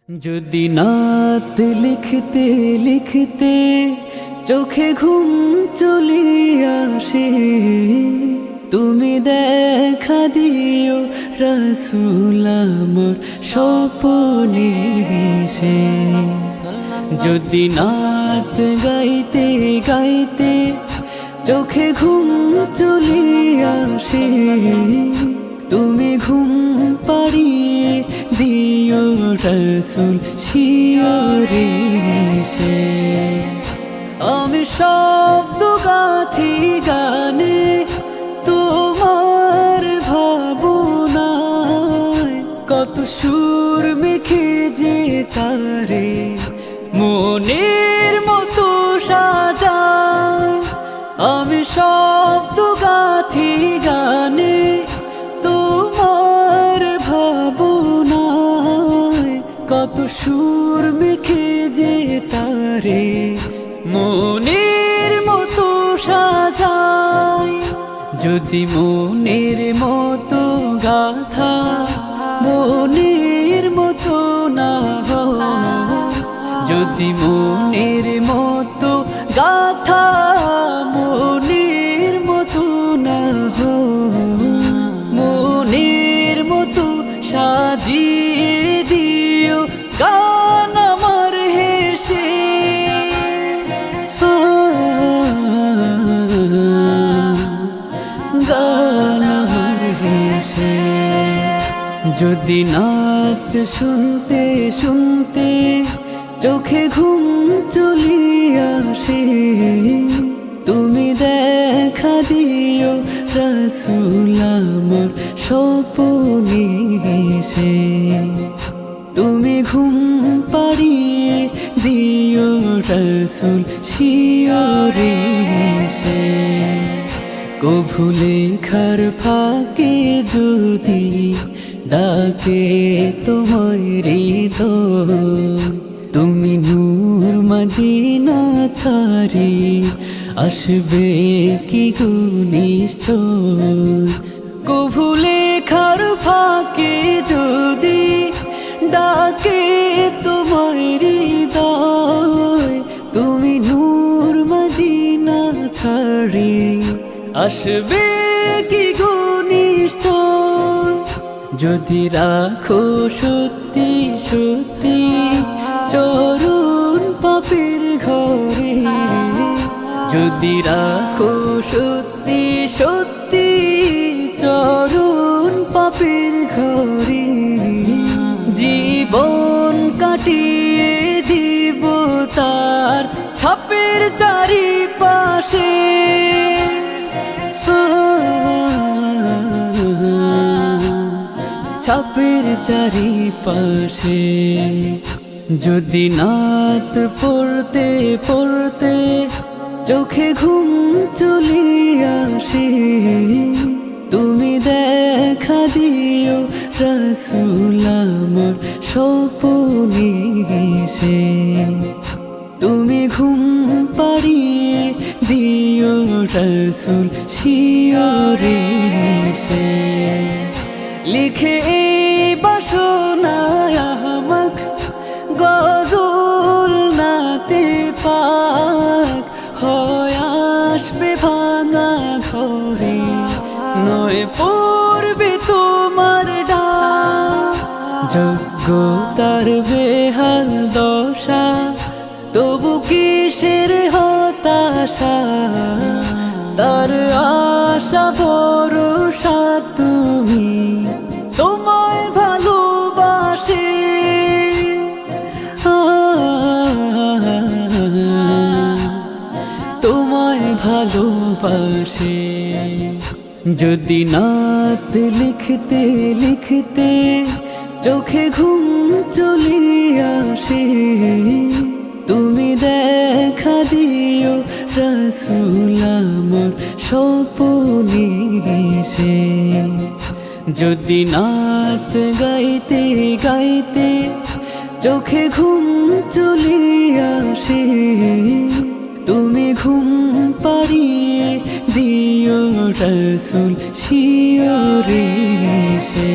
যদি নাত লিখতে লিখতে চোখে ঘুম চলিয়া আসে, তুমি দেখা দিও রাসূল আমার স্বপনে এসে। যদি নাত গাইতে গাইতে চোখে ঘুম চলিয়া আসে, তুমি ঘুম পাড়িয়ে দিও রাসূল শিয়রে এসে। আমি শব্দ গাথি গানে তোমার ভাবনায়, কত সুর মেখে যে তারে মনের মতো সাজায়। আমি শব্দ গাথি গানে তোমার ভাবনায়, কত সুর মেখে যে তারে মনের মতো সাজায়। যদি মনের মতো গাথা মনের মতো না হয়, যদি মনের মতো গাথা মনের মতো না হয়, মনের মতো সাজিয়ে দিও গান আমার হেসে। গান আমার হেসে। যদি নাত শুনতে শুনতে চোখে ঘুম চলিয়া আসে, তুমি দেখা দিও রাসূল আমার স্বপনে এসে। তুমি ঘুম পাড়িয়ে দিও রাসূল শিয়রে এসে। কভু লেখার ফাঁকে যদি ডাকে তোমায় হৃদয়, তুমি নূর মদিনা ছাড়ি আসবে কি গো নিশ্চয়। কভু লেখার ফাঁকে যদি ডাকে তোমায় হৃদয়, তুমি নূর মদিনা ছাড়ি আসবে কি গো নিশ্চয়। যদি রাখো সত্যি সত্যি চরণ পাপের ঘরে, যদি রাখো সত্যি সত্যি চরণ পাপের ঘরে, জীবন কাটিয়ে দিব তার ছাপের চারিপাশে। ছাপের চারিপাশে। যদি নাত পড়তে পড়তে চোখে ঘুম চলিয়া আসে, তুমি দেখা দিও রাসূল আমার স্বপনে এসে। তুমি ঘুম পাড়িয়ে দিও রাসূল শিয়রে এসে। লিখে বাসনা আমাক গজল নাতে পাক, হয় আসবে ভাঙা ঘরে নয় পড়বে তোমার ডাক। যোগ্যতার বেহাল দশা তবু কিসের হতাশা, তার আশা ভরসা তুমি তোমায় ভালোবাসে। তোমায় ভালোবাসে। যদি নাত লিখতে লিখতে চোখে ঘুম চলিয়া আসে, তুমি দেখা দিও রাসূল আমার স্বপনে এসে। যদি নাত গাইতে গাইতে চোখে ঘুম চলিয়া আসে, তুমি ঘুম পাড়িয়ে দিও রাসূল শিয়রে এসে।